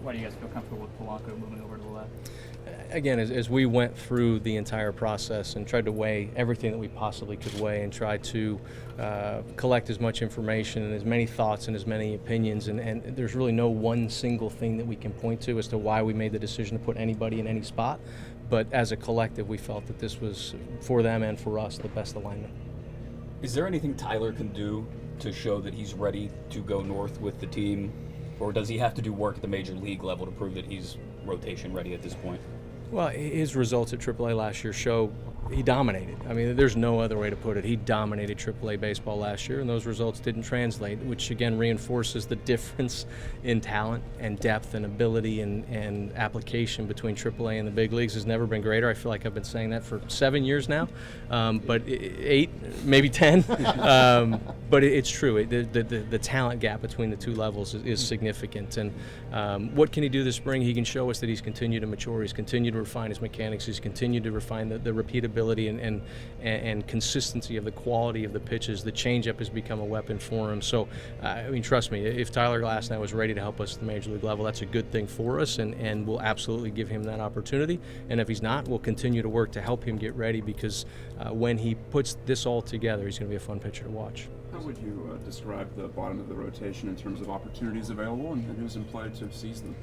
why do you guys feel comfortable with Polanco moving over to the left? Again, as we went through the entire process and tried to weigh everything that we possibly could weigh and try to collect as much information and as many thoughts and as many opinions, and there's really no one single thing that we can point to as to why we made the decision to put anybody in any spot. But as a collective, we felt that this was, for them and for us, the best alignment. Is there anything Tyler can do to show that he's ready to go north with the team? Or does he have to do work at the major league level to prove that he's rotation ready at this point? Well, his results at AAA last year show he dominated. I mean, there's no other way to put it. He dominated AAA baseball last year, and those results didn't translate, which again reinforces the difference in talent and depth and ability and application between AAA and the big leagues has never been greater. I feel like I've been saying that for 7 years now, but 8, maybe 10. But it's true. The talent gap between the two levels is significant. And what can he do this spring? He can show us that he's continued to mature. He's continued to refine his mechanics. He's continued to refine the repeatability and consistency of the quality of the pitches. The changeup has become a weapon for him. So, I mean, trust me, if Tyler Glasnow is ready to help us at the major league level, that's a good thing for us, and we'll absolutely give him that opportunity. And if he's not, we'll continue to work to help him get ready, because when he puts this all together, he's going to be a fun pitcher to watch. How would you describe the bottom of the rotation in terms of opportunities available and who's in play to seize them?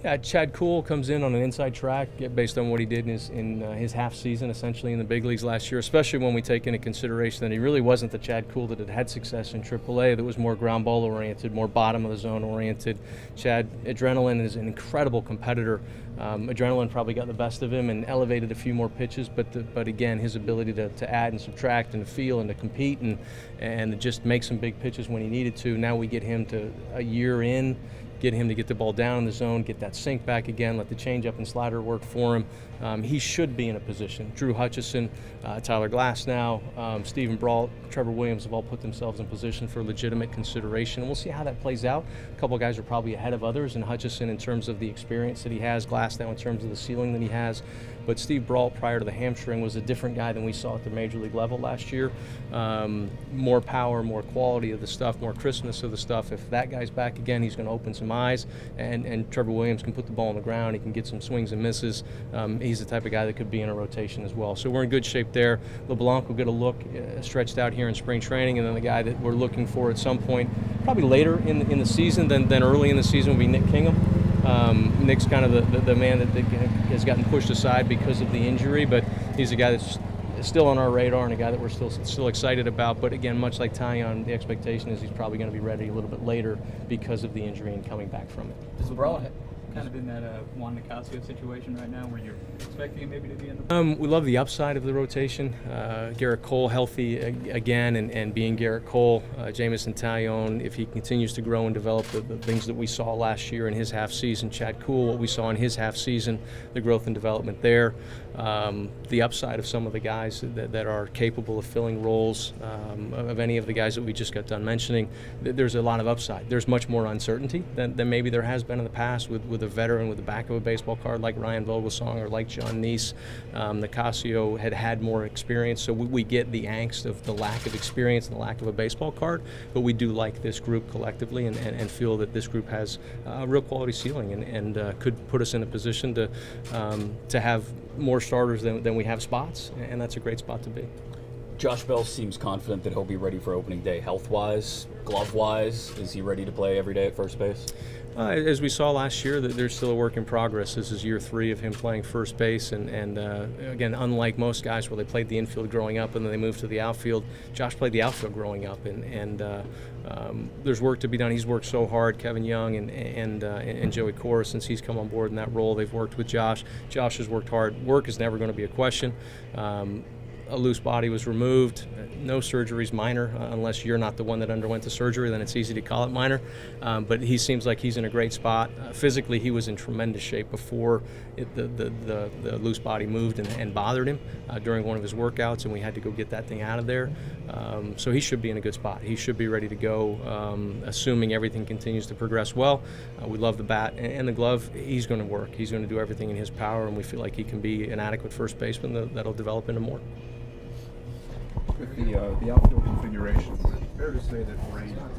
Yeah, Chad Kuhl comes in on an inside track based on what he did in his half season, essentially in the big leagues last year, especially when we take into consideration that he really wasn't the Chad Kuhl that had success in AAA, that was more ground ball oriented, more bottom of the zone oriented. Chad, adrenaline is an incredible competitor. Adrenaline probably got the best of him and elevated a few more pitches, but again, his ability to add and subtract and to feel and to compete and to just make some big pitches when he needed to. Now we get him to a year in, get him to get the ball down in the zone, get that sink back again, let the changeup and slider work for him. He should be in a position. Drew Hutchison, Tyler Glasnow, Stephen Brault, Trevor Williams have all put themselves in position for legitimate consideration, and we'll see how that plays out. A couple of guys are probably ahead of others, and Hutchison in terms of the experience that he has, Glasnow in terms of the ceiling that he has. But Steve Brault, prior to the hamstring, was a different guy than we saw at the major league level last year. More power, more quality of the stuff, more crispness of the stuff. If that guy's back again, he's going to open some eyes, and Trevor Williams can put the ball on the ground. He can get some swings and misses. He's the type of guy that could be in a rotation as well. So we're in good shape there. LeBlanc will get a look stretched out here in spring training, and then the guy that we're looking for at some point, probably later in the season than early in the season, will be Nick Kingham. Nick's kind of the man that has gotten pushed aside because of the injury, but he's a guy that's still on our radar and a guy that we're still excited about. But again, much like Tyon, the expectation is he's probably going to be ready a little bit later because of the injury and coming back from it. Does LeBron kind of in that Juan Nicasio situation right now where you're expecting him maybe to be in the we love the upside of the rotation. Garrett Cole healthy again and being Garrett Cole. Jamison Tyon, if he continues to grow and develop the things that we saw last year in his half season. Chad Kuhl, what we saw in his half season, the growth and development there. The upside of some of the guys that are capable of filling roles, of any of the guys that we just got done mentioning. There's a lot of upside. There's much more uncertainty than maybe there has been in the past with a veteran with the back of a baseball card like Ryan Vogelsong or like John Neese. Nicasio had more experience, so we get the angst of the lack of experience and the lack of a baseball card, but we do like this group collectively and feel that this group has a real quality ceiling and could put us in a position to have more starters than we have spots, and that's a great spot to be. Josh Bell seems confident that he'll be ready for opening day health-wise, glove-wise. Is he ready to play every day at first base? As we saw last year, that there's still a work in progress. This is year 3 of him playing first base, and again, unlike most guys where they played the infield growing up and then they moved to the outfield, Josh played the outfield growing up, and there's work to be done. He's worked so hard. Kevin Young and Joey Cora, since he's come on board in that role, they've worked with Josh. Josh has worked hard. Work is never going to be a question. A loose body was removed. No surgeries, minor, unless you're not the one that underwent the surgery, then it's easy to call it minor. But he seems like he's in a great spot. Physically, he was in tremendous shape before the loose body moved and bothered him during one of his workouts, and we had to go get that thing out of there. So he should be in a good spot. He should be ready to go, assuming everything continues to progress well. We love the bat and the glove. He's going to work. He's going to do everything in his power, and we feel like he can be an adequate first baseman that'll develop into more. With the outfield configuration, is it fair to say that rain